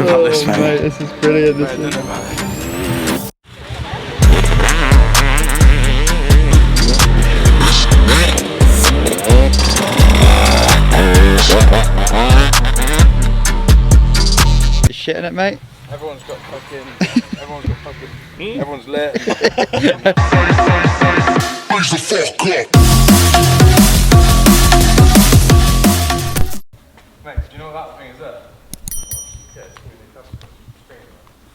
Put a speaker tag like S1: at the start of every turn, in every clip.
S1: about this, mate.
S2: Mate, this is brilliant. This is... You shitting it, mate?
S1: Everyone's got fucking, everyone's lit.
S3: Raise the fuck up.
S1: Mate, do you know what that thing is there? Yeah, it's really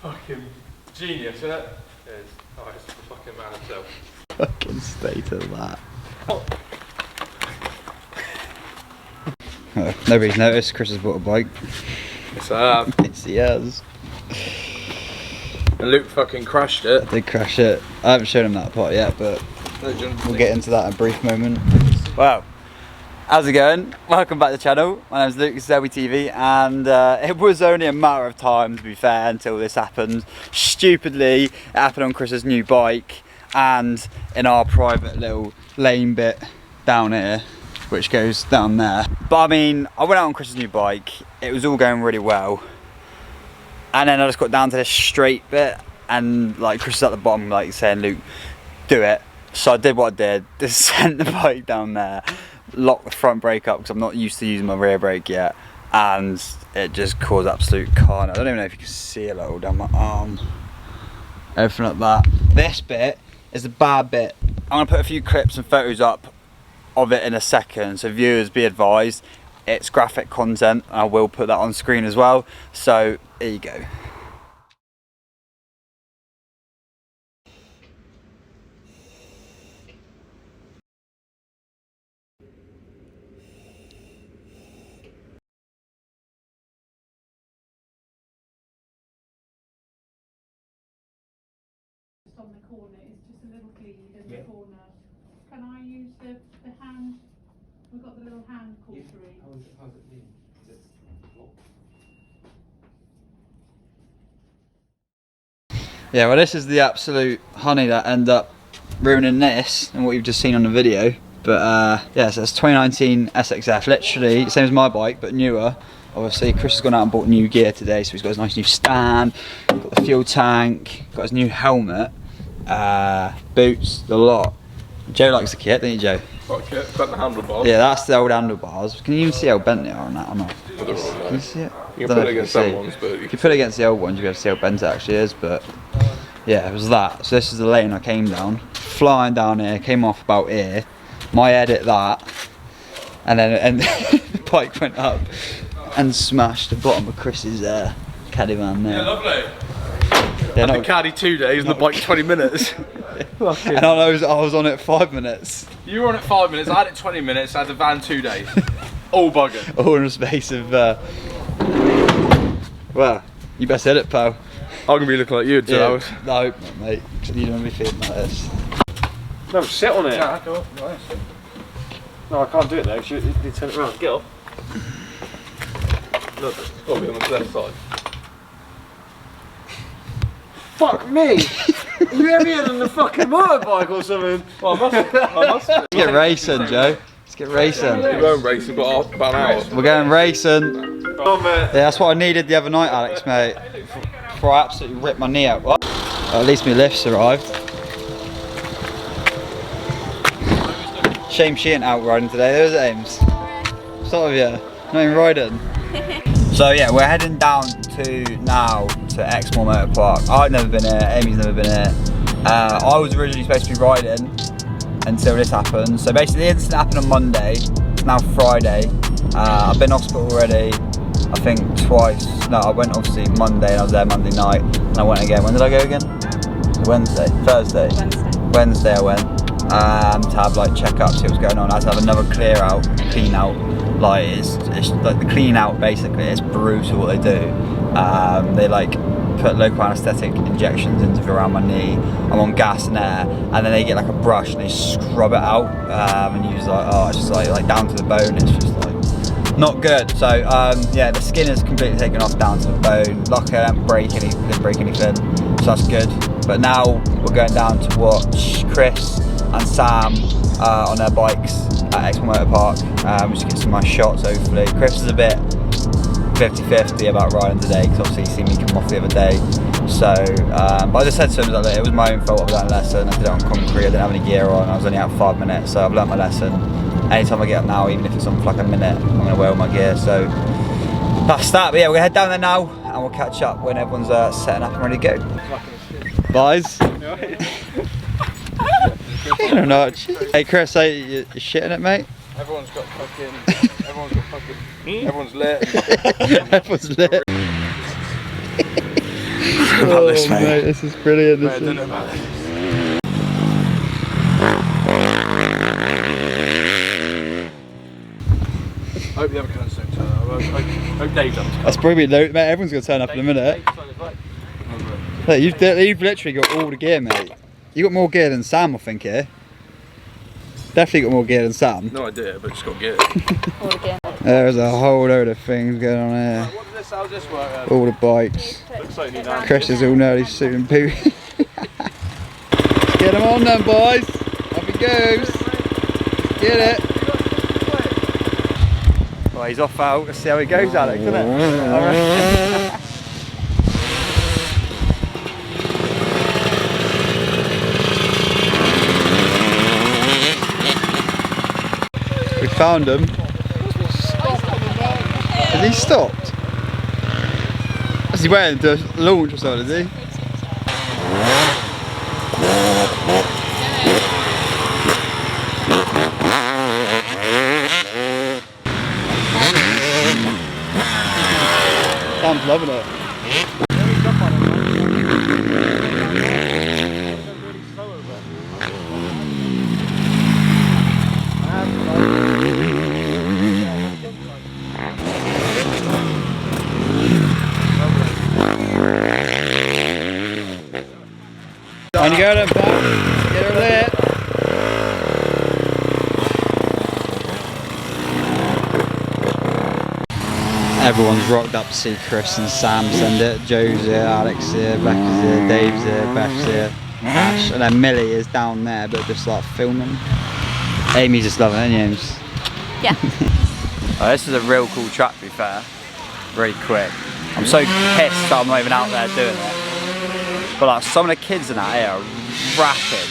S1: fucking genius, isn't it? It is. Oh, it's the fucking man himself.
S2: Fucking state of that. Oh, nobody's noticed, Chris has bought a bike.
S1: Yes, I have.
S2: Yes, he has.
S1: And Luke fucking crashed it.
S2: I did crash it. I haven't shown him that part yet, but we'll get into that in a brief moment. Wow. How's it going? Welcome back to the channel. My name's Luke, this is LBTV, and it was only a matter of time, to be fair, until this happened. Stupidly, it happened on Chris's new bike and in our private little lane bit down here, which goes down there. But I mean, I went out on Chris's new bike, it was all going really well. And then I just got down to this straight bit, and like Chris is at the bottom, like saying, Luke, do it. So I did what I did, just sent the bike down there, locked the front brake up because I'm not used to using my rear brake yet, and it just caused absolute carnage. I don't even know if you can see a little down my arm. Everything like that. This bit is the bad bit. I'm gonna put a few clips and photos up of it in a second, so viewers be advised, it's graphic content, and I will put that on screen as well. So here you go.
S4: On the corner, it's just a little bleed in the corner. Can I use the hand? We've got the little hand cautery.
S5: How's it been? Is it
S2: Yeah, well, this is the absolute honey that ended up ruining this and what you've just seen on the video. But yeah, so it's 2019 SXF, literally same as my bike but newer. Obviously Chris has gone out and bought new gear today, so he's got his nice new stand, got the fuel tank, got his new helmet, boots, the lot. Joe likes the kit, don't you, Joe?
S1: Got kit, got the handlebars.
S2: Yeah, that's the old handlebars. Can you even see how bent they are on that or not?
S1: I don't know.
S2: Can you see it?
S1: You
S2: I
S1: can
S2: don't
S1: put
S2: know
S1: it
S2: if
S1: against
S2: you can
S1: some
S2: see.
S1: ones, but
S2: If you put it against the old ones, you'll be able to see how bent it actually is, but yeah, it was that. So this is the lane I came down, flying down here, came off about here, my head hit that, and then the bike went up and smashed the bottom of Chris's caddy van there.
S1: yeah, lovely.
S2: Yeah,
S1: The caddy 2 days and the bike 20 minutes.
S2: and I was on it 5 minutes.
S1: You were on it 5 minutes, I had it 20 minutes, I had the van 2 days. All buggered.
S2: All in the space of, well, you best hit it, pal.
S1: I'm gonna be looking like you in 2 hours.
S2: No, mate, you don't want to be feeling like this.
S5: No, sit on it.
S1: Yeah, go on. Nice.
S5: No, I can't do it though. You turn it around. Get off.
S1: Look, it's got to be on the left side.
S5: Fuck me! Are you heavier than the fucking motorbike or something?
S1: Well, I must be.
S2: Let's get racing, Joe. Let's get racing.
S1: We're going racing, but about an hour.
S2: We're going racing.
S5: Oh, mate.
S2: Yeah, that's what I needed the other night, Alex, mate. Before I absolutely ripped my knee out. Well, at least my lift's arrived. Shame she ain't out riding today, there's Ames. Sort of, yeah. Not even riding. So yeah, we're heading down to Exmoor Motor Park. I've never been here, Amy's never been here. I was originally supposed to be riding until this happened. So basically the incident happened on Monday, it's now Friday. I've been in hospital already, I think twice. No, I went obviously Monday and I was there Monday night, and I went again. When did I go again? Wednesday? Thursday? Wednesday I went. To have like check-ups, see what's going on. I had to have another clean out. Like it's like the clean out basically, it's brutal what they do. They like put local anaesthetic injections into around my knee. I'm on gas and air, and then they get like a brush and they scrub it out and use like, oh, it's just like down to the bone. It's just like not good. So yeah, the skin is completely taken off down to the bone. Luckily I didn't break anything, so that's good. But now we're going down to watch Chris and Sam on their bikes at Exmoor Motor Park. Just get some nice shots hopefully. Chris is a bit 50-50 about riding today, because obviously he seen me come off the other day. So, but I just said to him that it was my own fault. I've learned a lesson. I did it on concrete. I didn't have any gear on. I was only out 5 minutes, so I've learnt my lesson. Anytime I get up now, even if it's on for like a minute, I'm gonna wear all my gear. So that's that. But yeah, we're gonna head down there now, and we'll catch up when everyone's setting up and ready to go. Boys. You don't know. Hey Chris, you're shitting it, mate.
S1: Everyone's lit.
S2: Everyone's lit.
S1: About this, mate.
S2: Mate, this is brilliant.
S1: Mate, I don't know about this. I hope the other cans don't turn up. I hope Dave doesn't turn up.
S2: That's probably low, mate. Everyone's gonna turn up in a minute. Look, you've literally got all the gear, mate. You got more gear than Sam, I think, here. Definitely got more gear than Sam.
S1: No idea, but just got gear.
S2: There's a whole load of things going on here.
S1: How's this work?
S2: All the bikes.
S1: Looks like you need
S2: Chris is all nearly shooting poo. Get him on then, boys. Up he goes. Get it. Well, he's off out. Let's see how he goes, Alex, isn't it? We found him. Has he stopped? Is he waiting to launch or something, is he? Sam's loving it. On you go then, pal. Get her lit. Everyone's rocked up to see Chris and Sam send it. Joe's here, Alex here, Becca's here, Dave's here, Beth's here, Ash, and then Millie is down there, but just like filming. Amy's just loving it, James.
S6: Yeah.
S2: Oh, this is a real cool track, to be fair. Very quick. I'm so pissed that I'm not even out there doing it. But like some of the kids in that area are rapid.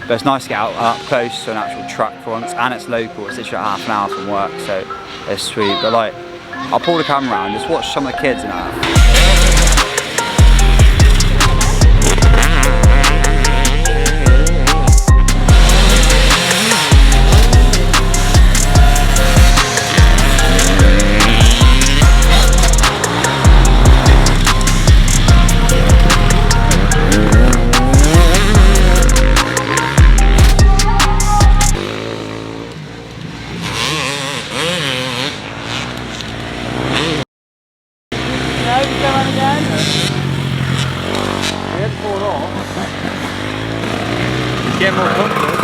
S2: But it's nice to get out up close to an actual track for once, and it's local. It's literally half an hour from work, so it's sweet. But like, I'll pull the camera around, just watch some of the kids in that. Get more confidence.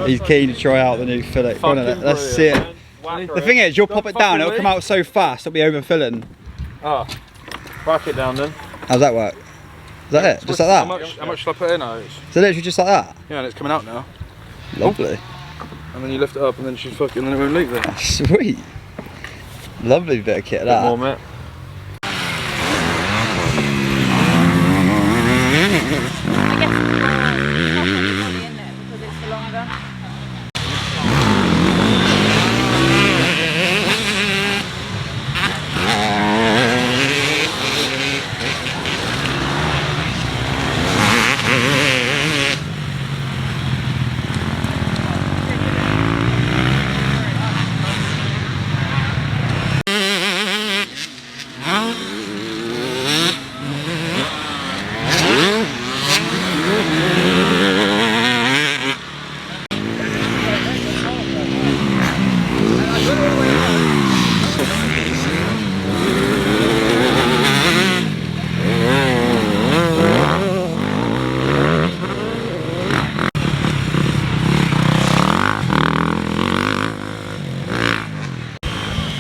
S2: He's keen to try out the new fillet. Go on, let's see it. The thing is, you'll pop it down, it'll come out so fast, it'll be overfilling.
S1: Ah, whack it down then.
S2: How's that work? Is that it? Just like that?
S1: How much shall I put in?
S2: So literally just like that?
S1: Yeah, and it's coming out now.
S2: Lovely.
S1: And then you lift it up and then she's fucking, and then it won't leak there.
S2: Sweet. Lovely bit of kit, that.
S1: More, mate.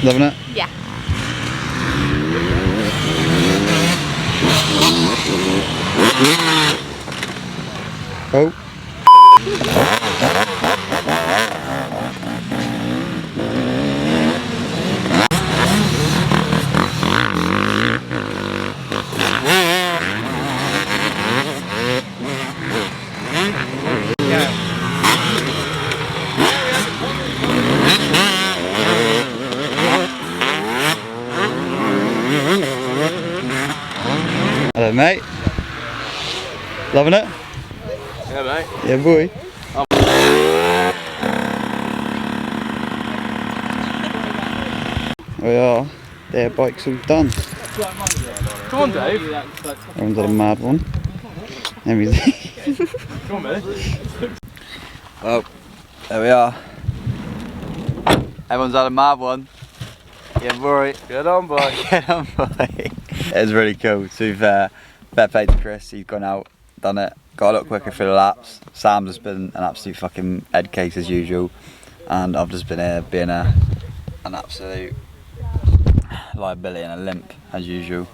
S2: Loving it?
S6: Yeah.
S2: Oh. Hello mate. Loving it?
S1: Yeah, mate.
S2: Yeah boy. We are. Their bike's all done.
S1: Come on, Dave.
S2: Everyone's had a mad one. Everything.
S1: Come on, mate.
S2: Well, there we are. Everyone's had a mad one. Yeah boy.
S1: Get on, boy.
S2: Get on boy. It was really cool. To be fair, fair play to Chris, he's gone out, done it, got a lot quicker through the laps. Sam's just been an absolute fucking head case as usual, and I've just been here being an absolute liability and a limp as usual.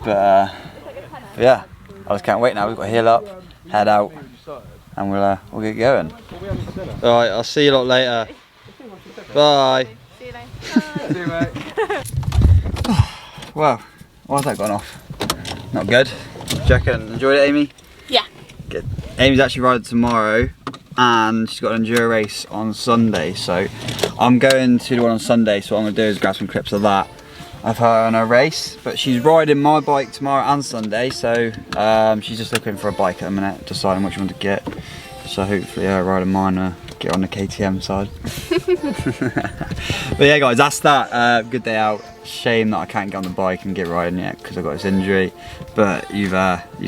S2: But yeah, I just can't wait now. We've got to heal up, head out, and we'll get going. Alright, I'll see you lot later. Bye.
S6: See you later.
S1: See you, mate.
S2: Well, why's that gone off? Not good. Do you reckon? Enjoyed it, Amy?
S6: Yeah.
S2: Good. Amy's actually riding tomorrow and she's got an enduro race on Sunday, so I'm going to the one on Sunday, so what I'm going to do is grab some clips of that of her on her race. But she's riding my bike tomorrow and Sunday, so she's just looking for a bike at the minute, deciding which one to get. So hopefully her riding mine get on the KTM side. But yeah guys, that's that. Good day out. Shame that I can't get on the bike and get riding yet because I've got this injury, but you've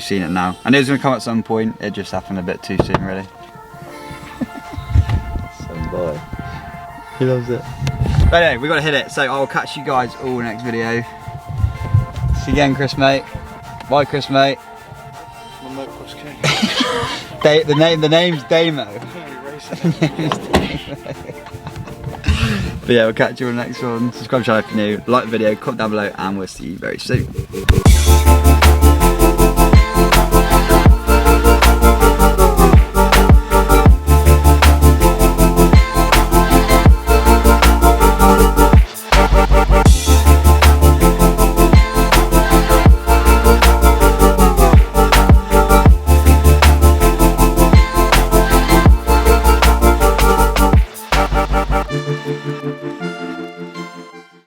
S2: seen it now. I knew it was going to come at some point, it just happened a bit too soon really. Some boy. He loves it. But anyway, we got to hit it, so I'll catch you guys all in the next video. See you again, Chris mate. Bye Chris mate.
S1: My Motocross king.
S2: The name's Damo. But yeah, we'll catch you on the next one. Subscribe to the channel if you're new, like the video, comment down below, and we'll see you very soon.